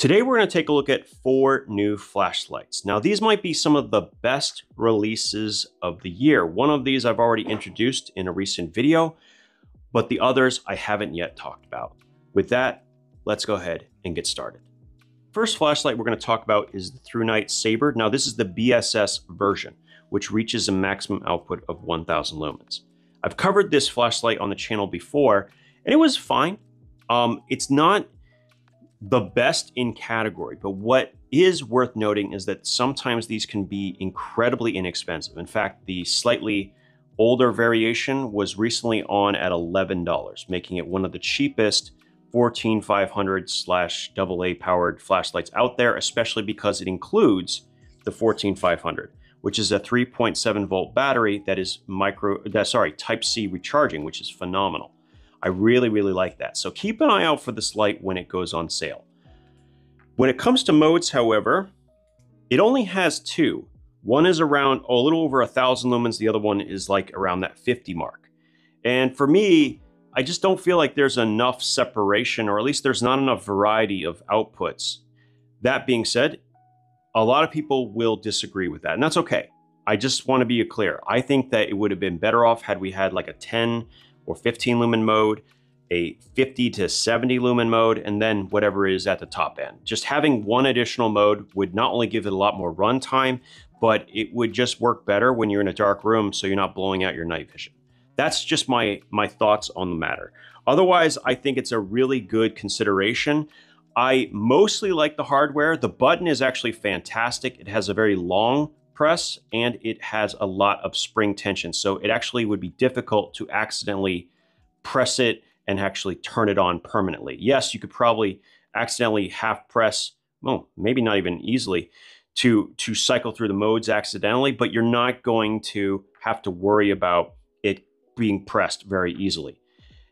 Today we're going to take a look at 4 new flashlights. Now these might be some of the best releases of the year. One of these I've already introduced in a recent video, but the others I haven't yet talked about. With that, let's go ahead and get started. First flashlight we're going to talk about is the Thrunite Saber. Now this is the BSS version, which reaches a maximum output of 1000 lumens. I've covered this flashlight on the channel before, and it was fine. It's not the best in category, but what is worth noting is that sometimes these can be incredibly inexpensive. In fact, the slightly older variation was recently on at $11, making it one of the cheapest 14500/AA powered flashlights out there, especially because it includes the 14500, which is a 3.7 volt battery that is Type-C recharging, which is phenomenal. I really like that. So keep an eye out for this light when it goes on sale. When it comes to modes, however, it only has 2. One is around a little over 1000 lumens. The other one is like around that 50 mark. And for me, I just don't feel like there's enough separation, or at least there's not enough variety of outputs. That being said, a lot of people will disagree with that, and that's okay. I just want to be clear. I think that it would have been better off had we had like a 10 or 15 lumen mode, a 50 to 70 lumen mode, and then whatever is at the top end. Just having one additional mode would not only give it a lot more run time, but it would just work better when you're in a dark room so you're not blowing out your night vision. That's just my thoughts on the matter. Otherwise, I think it's a really good consideration. I mostly like the hardware. The button is actually fantastic. It has a very long press and it has a lot of spring tension. So it actually would be difficult to accidentally press it and actually turn it on permanently. Yes, you could probably accidentally half press, well, maybe not even easily, to cycle through the modes accidentally, but you're not going to have to worry about it being pressed very easily.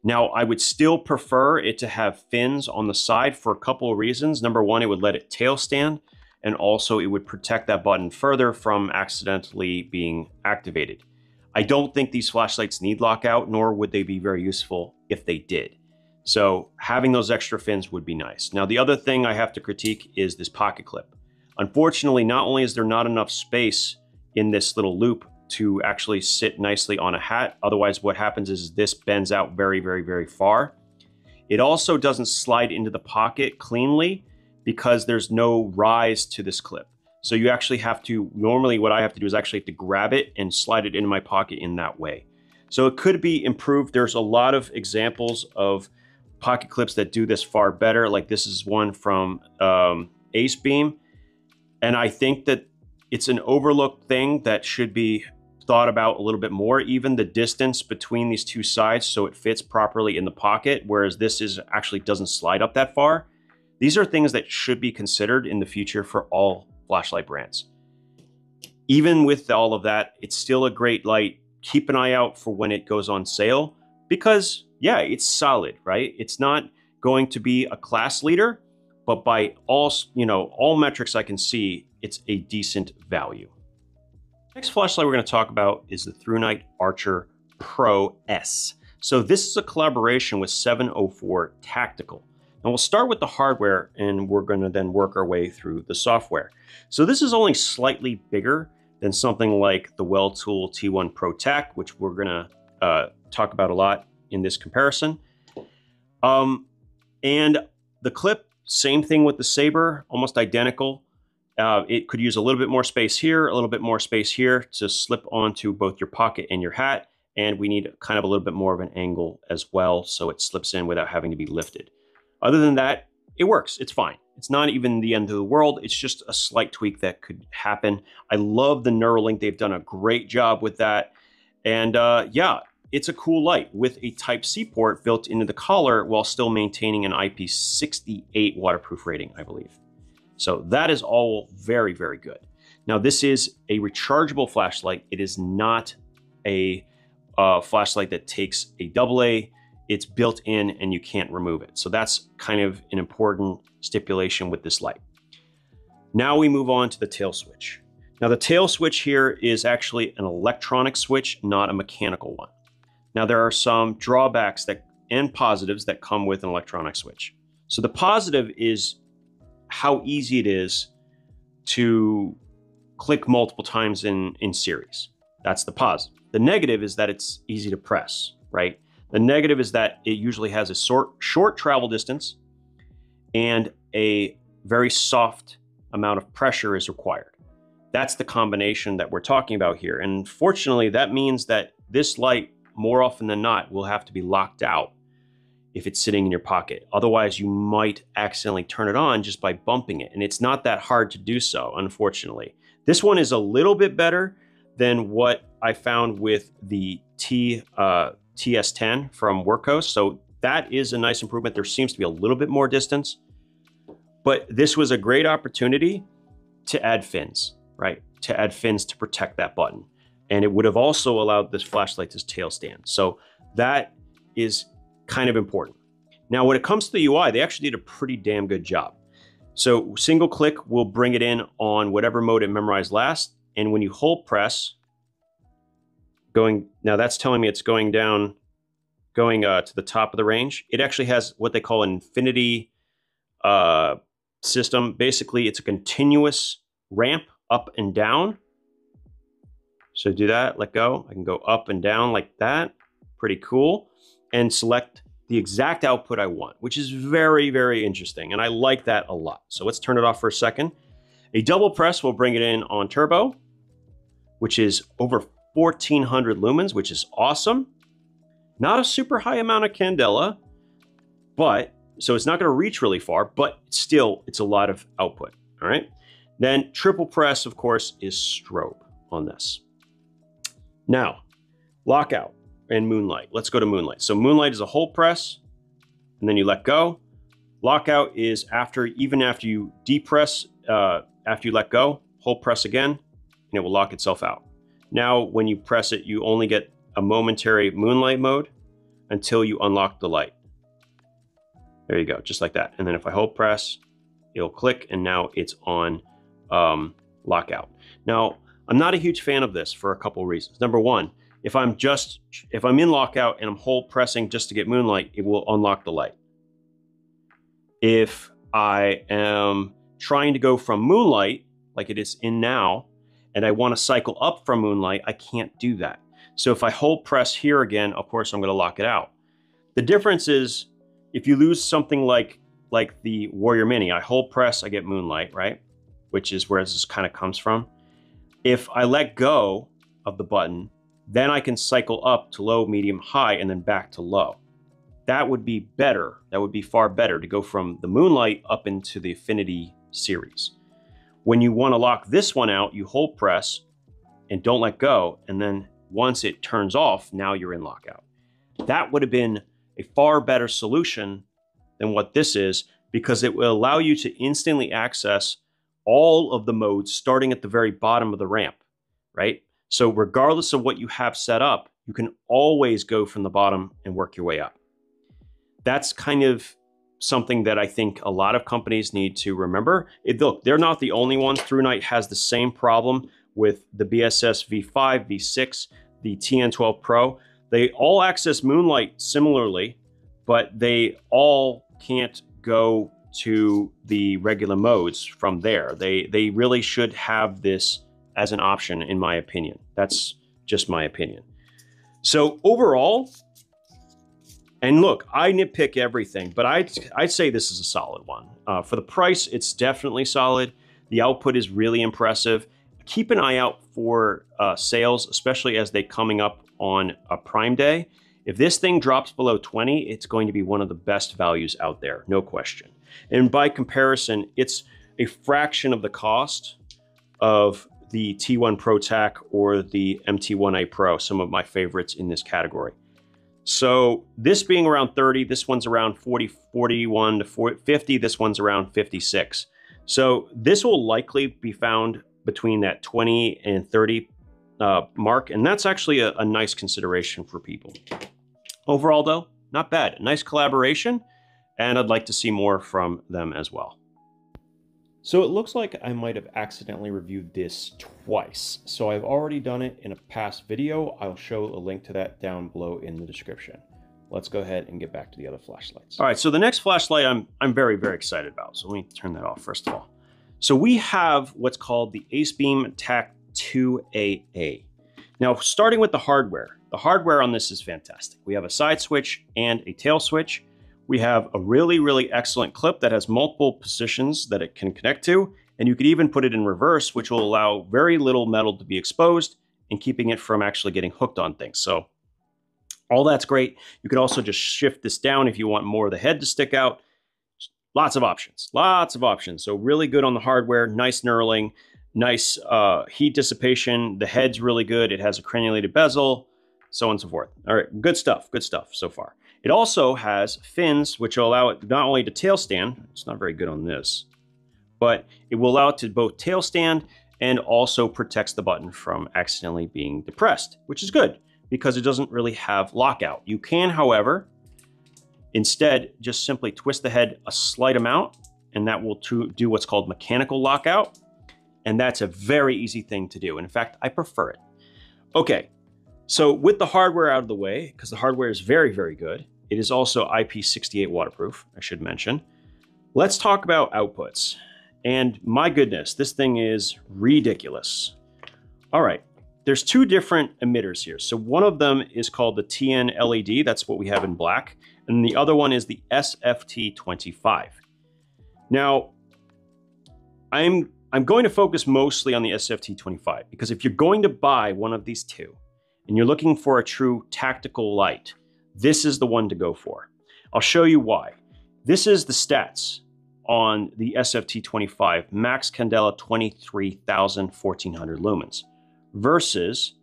Now, I would still prefer it to have fins on the side for a couple of reasons. Number one, it would let it tail stand, and also it would protect that button further from accidentally being activated. I don't think these flashlights need lockout, nor would they be very useful if they did. So having those extra fins would be nice. Now, the other thing I have to critique is this pocket clip. Unfortunately, not only is there not enough space in this little loop to actually sit nicely on a hat, otherwise what happens is this bends out very far. It also doesn't slide into the pocket cleanly because there's no rise to this clip. So you actually have to, normally what I have to do is actually have to grab it and slide it into my pocket in that way. So it could be improved. There's a lot of examples of pocket clips that do this far better. Like this is one from Acebeam. And I think that it's an overlooked thing that should be thought about a little bit more, even the distance between these two sides so it fits properly in the pocket, whereas this is actually doesn't slide up that far. These are things that should be considered in the future for all flashlight brands. Even with all of that, it's still a great light. Keep an eye out for when it goes on sale because, yeah, it's solid, right? It's not going to be a class leader, but by all metrics I can see, it's a decent value. Next flashlight we're going to talk about is the Thrunite Archer Pro S. So this is a collaboration with 704 Tactical. And we'll start with the hardware and we're going to then work our way through the software. So this is only slightly bigger than something like the Multitool T1 Pro Tac, which we're going to talk about a lot in this comparison. And the clip, same thing with the Saber, almost identical. It could use a little bit more space here, a little bit more space here to slip onto both your pocket and your hat. And we need kind of a little bit more of an angle as well so it slips in without having to be lifted. Other than that, it works. It's fine. It's not even the end of the world. It's just a slight tweak that could happen. I love the Neuralink. They've done a great job with that. And yeah, it's a cool light with a Type-C port built into the collar while still maintaining an IP68 waterproof rating, I believe. So that is all very good. Now, this is a rechargeable flashlight. It is not a flashlight that takes a AA. It's built in and you can't remove it. So that's kind of an important stipulation with this light. Now we move on to the tail switch. Now the tail switch here is actually an electronic switch, not a mechanical one. Now there are some drawbacks and positives that come with an electronic switch. So the positive is how easy it is to click multiple times in series. That's the positive. The negative is that it's easy to press, right? The negative is that it usually has a short travel distance and a very soft amount of pressure is required. That's the combination that we're talking about here. And fortunately, that means that this light, more often than not, will have to be locked out if it's sitting in your pocket. Otherwise, you might accidentally turn it on just by bumping it. And it's not that hard to do so, unfortunately. This one is a little bit better than what I found with the TS10 from Workhos. So that is a nice improvement. There seems to be a little bit more distance, but this was a great opportunity to add fins, right? To add fins to protect that button. And it would have also allowed this flashlight to tail stand. So that is kind of important. Now, when it comes to the UI, they actually did a pretty damn good job. So single click will bring it in on whatever mode it memorized last. And when you hold press, now that's telling me it's going down, to the top of the range. It actually has what they call an infinity system. Basically, it's a continuous ramp up and down. So do that, let go. I can go up and down like that. Pretty cool. And select the exact output I want, which is very, very interesting. And I like that a lot. So let's turn it off for a second. A double press will bring it in on turbo, which is over 1400 lumens, which is awesome. Not a super high amount of candela, but so it's not going to reach really far, but still it's a lot of output. All right. Then triple press, of course, is strobe on this. Now, lockout and moonlight. Let's go to moonlight. So moonlight is a hold press, and then you let go. Lockout is even after you depress, after you let go, hold press again, and it will lock itself out. Now, when you press it, you only get a momentary moonlight mode until you unlock the light. There you go, just like that. And then if I hold press, it'll click, and now it's on lockout. Now, I'm not a huge fan of this for a couple of reasons. Number one, if I'm in lockout and I'm hold pressing just to get moonlight, it will unlock the light. If I am trying to go from moonlight, like it is in now, and I want to cycle up from moonlight, I can't do that. So if I hold press here again, of course, I'm going to lock it out. The difference is if you lose something like the Warrior Mini, I hold press, I get moonlight, right? Which is where this kind of comes from. If I let go of the button, then I can cycle up to low, medium, high, and then back to low. That would be better. That would be far better to go from the moonlight up into the Affinity series. When you want to lock this one out, you hold press and don't let go. And then once it turns off, now you're in lockout. That would have been a far better solution than what this is, because it will allow you to instantly access all of the modes starting at the very bottom of the ramp, right? So regardless of what you have set up, you can always go from the bottom and work your way up. That's kind of something that I think a lot of companies need to remember. Look, they're not the only ones. Thrunite has the same problem with the BSS V5, V6, the TN12 Pro. They all access moonlight similarly, but they all can't go to the regular modes from there. They really should have this as an option, in my opinion. That's just my opinion. So overall, and look, I nitpick everything, but I'd say this is a solid one. For the price, it's definitely solid. The output is really impressive. Keep an eye out for sales, especially as they're coming up on a Prime Day. If this thing drops below 20, it's going to be one of the best values out there, no question. And by comparison, it's a fraction of the cost of the T1 Pro Tac or the MT1A Pro, some of my favorites in this category. So this being around 30, this one's around 41 to 50, this one's around 56. So this will likely be found between that 20 and 30 mark, and that's actually a nice consideration for people. Overall though, not bad, a nice collaboration, and I'd like to see more from them as well. So it looks like I might have accidentally reviewed this twice. So I've already done it in a past video. I'll show a link to that down below in the description. let's go ahead and get back to the other flashlights. All right, so the next flashlight I'm very, very excited about. So let me turn that off first of all. So we have what's called the Acebeam Tac 2AA. Now, starting with the hardware on this is fantastic. We have a side switch and a tail switch. We have a really, really excellent clip that has multiple positions that it can connect to, and you could even put it in reverse, which will allow very little metal to be exposed and keeping it from actually getting hooked on things. So all that's great. You could also just shift this down if you want more of the head to stick out. Lots of options, lots of options. So really good on the hardware, nice knurling, nice heat dissipation. The head's really good. It has a crenulated bezel, so on and so forth. All right, good stuff so far. It also has fins, which will allow it not only to tail stand, it's not very good on this, but it will allow it to both tail stand and also protects the button from accidentally being depressed, which is good because it doesn't really have lockout. You can, however, instead just simply twist the head a slight amount, and that will do what's called mechanical lockout. And that's a very easy thing to do. In fact, I prefer it. Okay, so with the hardware out of the way, because the hardware is very, very good, it is also IP68 waterproof, I should mention. Let's talk about outputs. And my goodness, this thing is ridiculous. All right, there's two different emitters here. So one of them is called the TN LED, that's what we have in black. And the other one is the SFT25. Now, I'm going to focus mostly on the SFT25 because if you're going to buy one of these two and you're looking for a true tactical light, this is the one to go for. I'll show you why. This is the stats on the SFT25 max candela 23,000 1400 lumens versus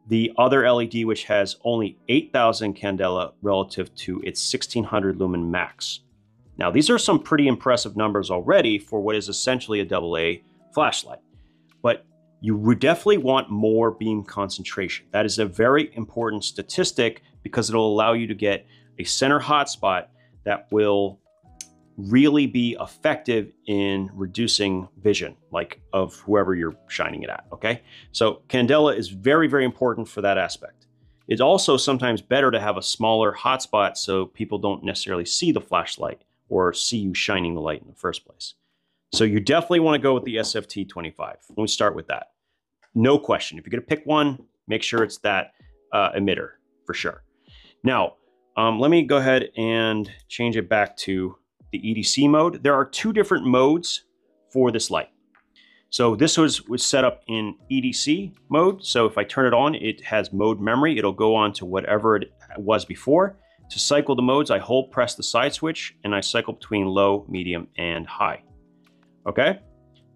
the other LED, which has only 8,000 candela relative to its 1600 lumen max. Now, these are some pretty impressive numbers already for what is essentially a AA flashlight, but you would definitely want more beam concentration. That is a very important statistic because it'll allow you to get a center hotspot that will really be effective in reducing vision, like of whoever you're shining it at, okay? So candela is very, very important for that aspect. It's also sometimes better to have a smaller hotspot so people don't necessarily see the flashlight or see you shining the light in the first place. So you definitely want to go with the SFT25. Let me start with that. No question. If you're going to pick one, make sure it's that emitter for sure. Now, let me go ahead and change it back to the EDC mode. There are two different modes for this light. So this was set up in EDC mode. So if I turn it on, it has mode memory. It'll go on to whatever it was before. To cycle the modes, I hold press the side switch and I cycle between low, medium, and high. Okay?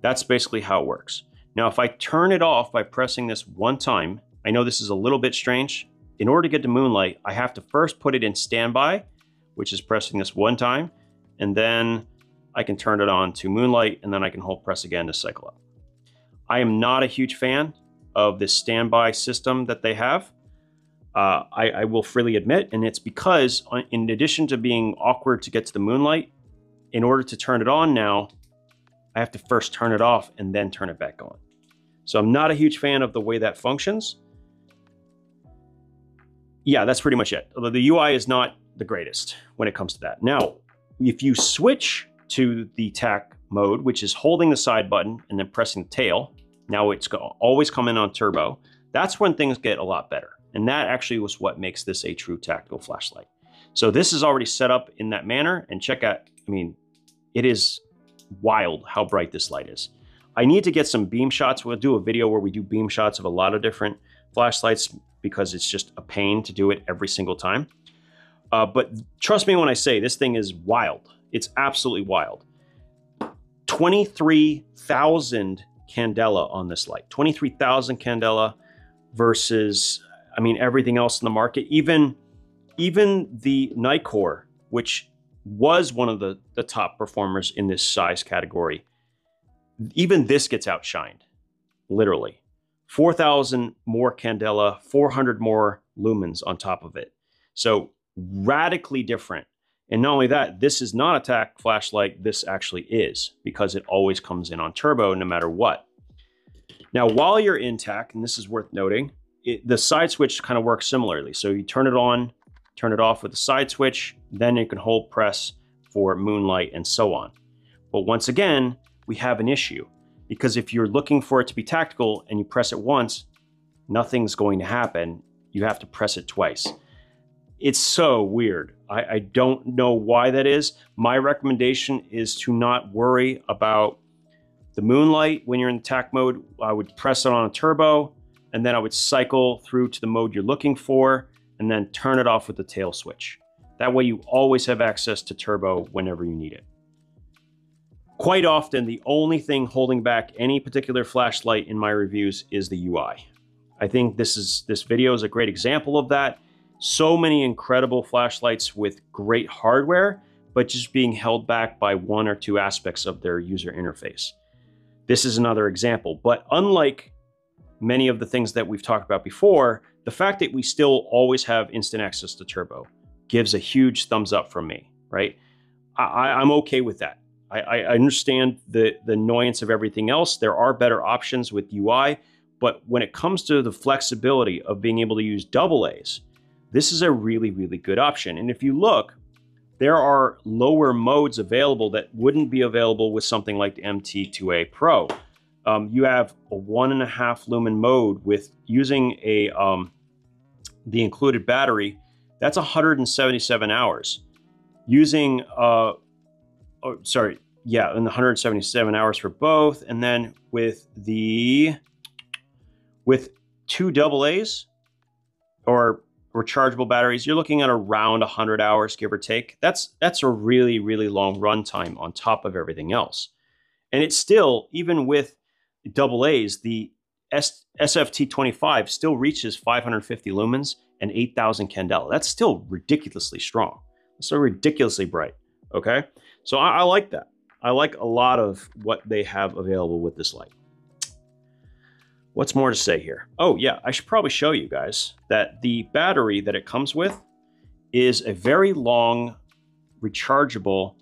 That's basically how it works. Now, if I turn it off by pressing this one time, I know this is a little bit strange. In order to get to moonlight, I have to first put it in standby, which is pressing this one time, and then I can turn it on to moonlight, and then I can hold press again to cycle up. I am not a huge fan of this standby system that they have. I will freely admit, and it's because in addition to being awkward to get to the moonlight, in order to turn it on now, I have to first turn it off and then turn it back on. So I'm not a huge fan of the way that functions. Yeah, that's pretty much it. Although the UI is not the greatest when it comes to that. Now, if you switch to the TAC mode, which is holding the side button and then pressing the tail, now it's always coming on turbo, that's when things get a lot better. And that actually was what makes this a true tactical flashlight. So this is already set up in that manner, and check out, I mean, it is wild how bright this light is. I need to get some beam shots. We'll do a video where we do beam shots of a lot of different flashlights because it's just a pain to do it every single time. But trust me when I say this thing is wild. It's absolutely wild. 23,000 candela on this light. 23,000 candela versus, I mean, everything else in the market. Even the Nightcore, which was one of the top performers in this size category, even this gets outshined, literally. 4,000 more candela, 400 more lumens on top of it. So radically different. And not only that, this is not a TAC flashlight, this actually is, because it always comes in on turbo no matter what. Now, while you're in TAC, and this is worth noting, the side switch kind of works similarly. So you turn it on turn it off with a side switch, then you can hold press for moonlight and so on. But once again, we have an issue, because if you're looking for it to be tactical and you press it once, nothing's going to happen. You have to press it twice. It's so weird. I don't know why that is. My recommendation is to not worry about the moonlight when you're in the tac mode. I would press it on a turbo, and then I would cycle through to the mode you're looking for, and then turn it off with the tail switch. That way you always have access to turbo whenever you need it. Quite often, the only thing holding back any particular flashlight in my reviews is the UI. I think this video is a great example of that. So many incredible flashlights with great hardware, but just being held back by one or two aspects of their user interface. This is another example, but unlike many of the things that we've talked about before, the fact that we still always have instant access to turbo gives a huge thumbs up from me, right? I'm okay with that. I understand the annoyance of everything else. There are better options with UI, but when it comes to the flexibility of being able to use AAs, this is a really, really good option. And if you look, there are lower modes available that wouldn't be available with something like the MT2A Pro. You have a 1.5 lumen mode with using the included battery. That's 177 hours. Using, and 177 hours for both. And then with two AAs or rechargeable batteries, you're looking at around 100 hours, give or take. That's a really, really long runtime on top of everything else. And it's still, even with AAs, the SFT25 still reaches 550 lumens and 8,000 candela. That's still ridiculously strong. It's so ridiculously bright, okay? So I like that. I like a lot of what they have available with this light. What's more to say here? Oh yeah, I should probably show you guys that the battery that it comes with is a very long rechargeable,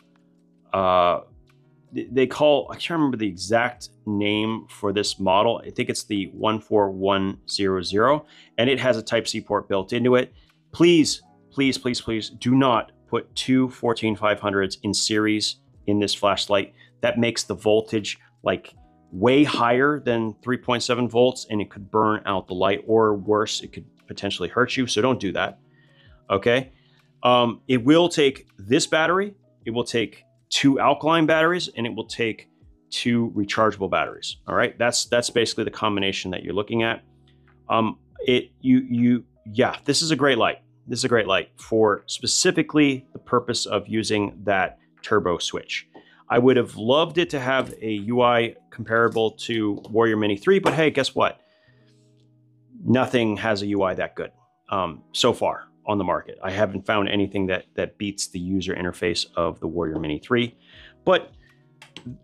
they call, I can't remember the exact name for this model. I think it's the 14100, and it has a Type-C port built into it. Please, please, please, please do not put two 14500s in series in this flashlight. That makes the voltage like way higher than 3.7 volts, and it could burn out the light, or worse, it could potentially hurt you. So don't do that, okay? It will take this battery, it will take two alkaline batteries, and it will take two rechargeable batteries, all right? That's basically the combination that you're looking at. Yeah, this is a great light. This is a great light for specifically the purpose of using that turbo switch. I would have loved it to have a UI comparable to Warrior Mini 3, but hey, guess what? Nothing has a UI that good so far on the market. I haven't found anything that beats the user interface of the Warrior Mini 3. But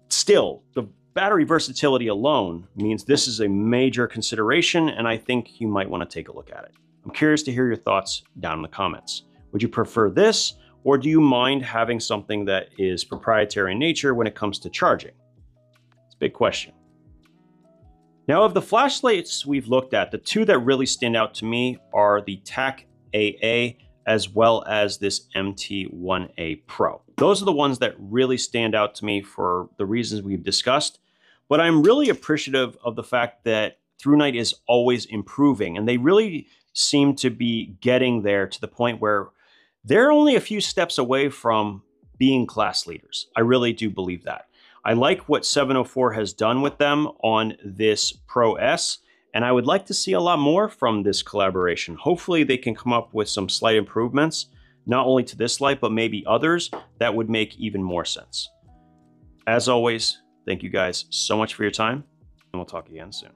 still, the battery versatility alone means this is a major consideration, and I think you might want to take a look at it. I'm curious to hear your thoughts down in the comments. Would you prefer this, or do you mind having something that is proprietary in nature when it comes to charging? It's a big question. Now, of the flashlights we've looked at, the two that really stand out to me are the Tac 2AA as well as this MT1A Pro. Those are the ones that really stand out to me for the reasons we've discussed. But I'm really appreciative of the fact that Thrunite is always improving, and they really seem to be getting there to the point where they're only a few steps away from being class leaders. I really do believe that. I like what 704 has done with them on this Pro S, and I would like to see a lot more from this collaboration. Hopefully they can come up with some slight improvements, not only to this light, but maybe others that would make even more sense. As always, thank you guys so much for your time, and we'll talk again soon.